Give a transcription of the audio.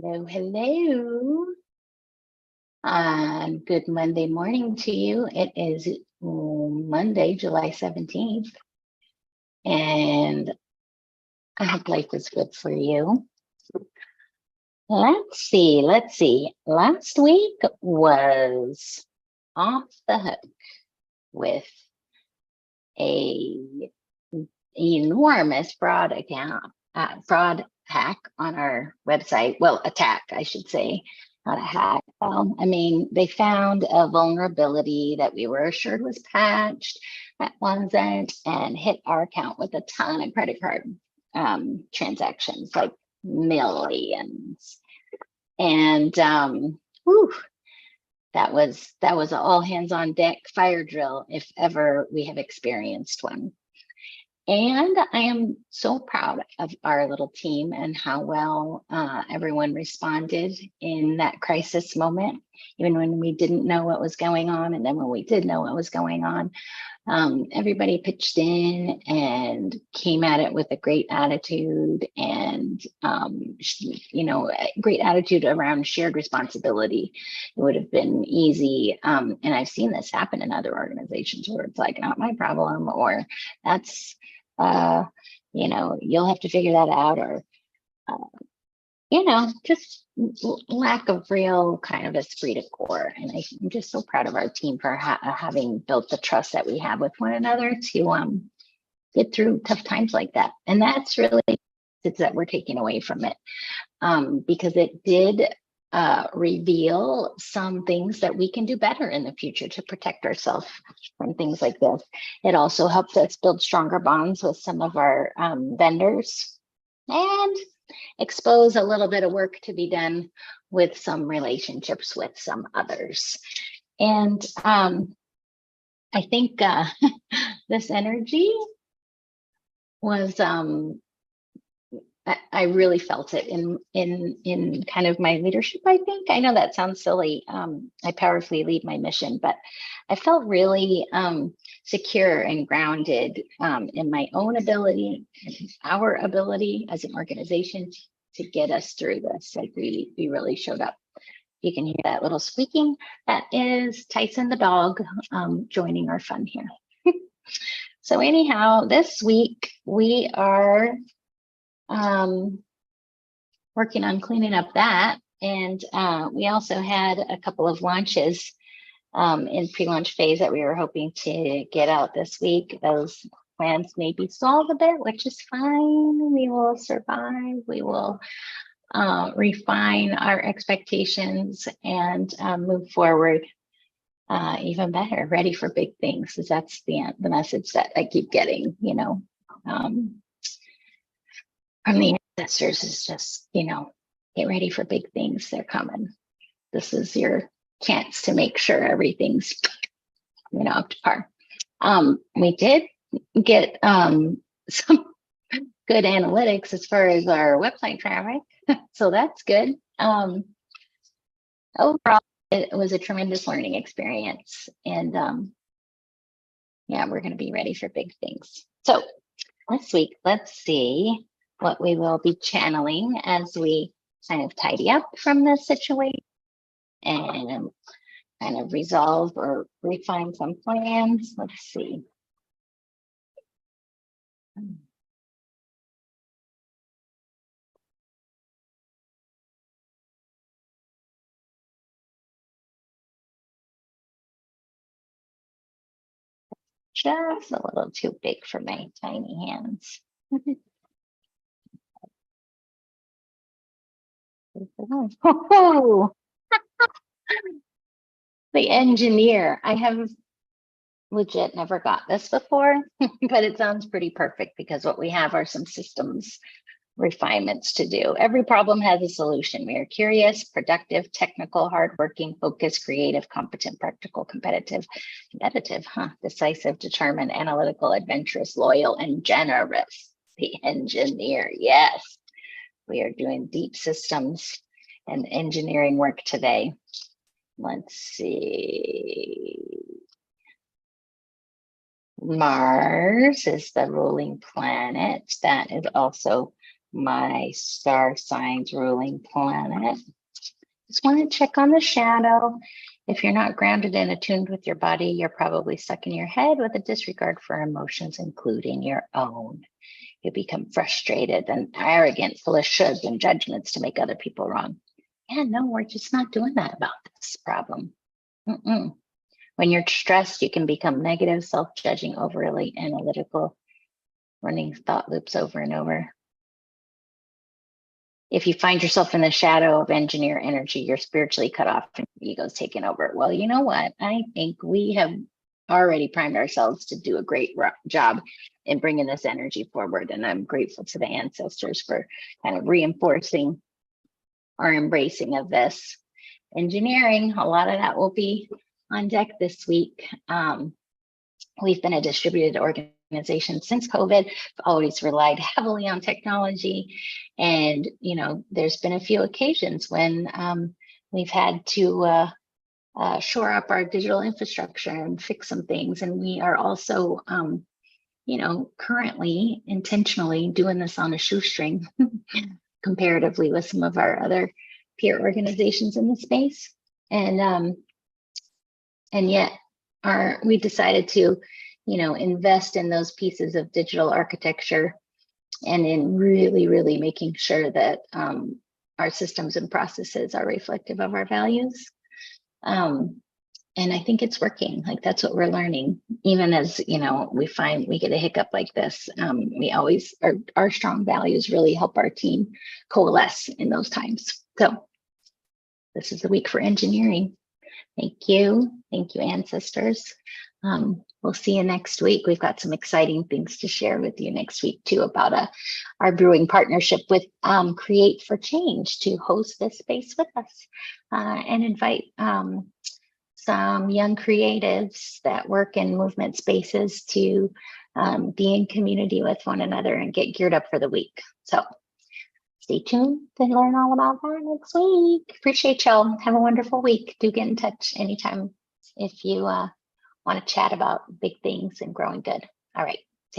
Hello, hello. Good Monday morning to you. It is Monday, July 17th, and I hope life is good for you. Let's see. Last week was off the hook with a enormous fraud hack on our website. Well, attack, I should say, not a hack. I mean, they found a vulnerability that we were assured was patched that wasn't, and hit our account with a ton of credit card transactions, like millions. And whew, that was all hands on deck fire drill if ever we have experienced one. And I am so proud of our little team and how well everyone responded in that crisis moment, even when we didn't know what was going on. And then when we did know what was going on, everybody pitched in and came at it with a great attitude and, great attitude around shared responsibility. It would have been easy. And I've seen this happen in other organizations where it's like, not my problem, or that's, you'll have to figure that out, or, just lack of real kind of esprit de corps. And I'm just so proud of our team for having built the trust that we have with one another to get through tough times like that. And that's really it's that we're taking away from it, because it did reveal some things that we can do better in the future to protect ourselves from things like this. It also helped us build stronger bonds with some of our vendors and expose a little bit of work to be done with some relationships with some others. And I think this energy was I really felt it in kind of my leadership. I know that sounds silly. I powerfully lead my mission, but I felt really secure and grounded in my own ability and our ability as an organization to get us through this. Like we really showed up. You can hear that little squeaking. That is Tyson the dog joining our fun here. So anyhow, this week we are working on cleaning up that. And we also had a couple of launches in pre-launch phase that we were hoping to get out this week. Those plans may be stalled a bit, which is fine. We will survive. We will refine our expectations and move forward even better, ready for big things. Because that's the message that I keep getting, from the ancestors, is just, get ready for big things. They're coming. This is your chance to make sure everything's, up to par. We did get some good analytics as far as our website traffic. So that's good. Overall, it was a tremendous learning experience. And yeah, we're going to be ready for big things. So this week, let's see what we will be channeling as we kind of tidy up from this situation and kind of resolve or refine some plans. Let's see. Just a little too big for my tiny hands. Oh, the engineer. I have legit never got this before, but it sounds pretty perfect because what we have are some systems refinements to do. Every problem has a solution. We are curious, productive, technical, hardworking, focused, creative, competent, practical, competitive, decisive, determined, analytical, adventurous, loyal, and generous. The engineer, yes. We are doing deep systems and engineering work today. Let's see. Mars is the ruling planet. That is also my star signs ruling planet. Just want to check on the shadow. If you're not grounded and attuned with your body, you're probably stuck in your head with a disregard for emotions, including your own. You become frustrated and arrogant, full of shoulds and judgments to make other people wrong. Yeah, no, we're just not doing that about this problem. When you're stressed, you can become negative, self-judging, overly analytical, running thought loops over and over. If you find yourself in the shadow of engineer energy, you're spiritually cut off and your ego's taken over. Well, you know what? I think we have already primed ourselves to do a great job in bringing this energy forward. And I'm grateful to the ancestors for kind of reinforcing our embracing of this. Engineering, a lot of that will be on deck this week. We've been a distributed organization since COVID, always relied heavily on technology. And, you know, there's been a few occasions when we've had to shore up our digital infrastructure and fix some things. And we are also, you know, currently intentionally doing this on a shoestring comparatively with some of our other peer organizations in the space. And yet we decided to, you know, invest in those pieces of digital architecture and in really making sure that our systems and processes are reflective of our values. And I think it's working. Like, that's what we're learning. Even as, you know, we find we get a hiccup like this, we always, our strong values really help our team coalesce in those times. So this is the week for engineering. Thank you, ancestors. We'll see you next week. We've got some exciting things to share with you next week too about our brewing partnership with Create for Change to host this space with us and invite some young creatives that work in movement spaces to be in community with one another and get geared up for the week. So stay tuned to learn all about that next week. Appreciate y'all. Have a wonderful week. Do get in touch anytime if you want to chat about big things and growing good. All right.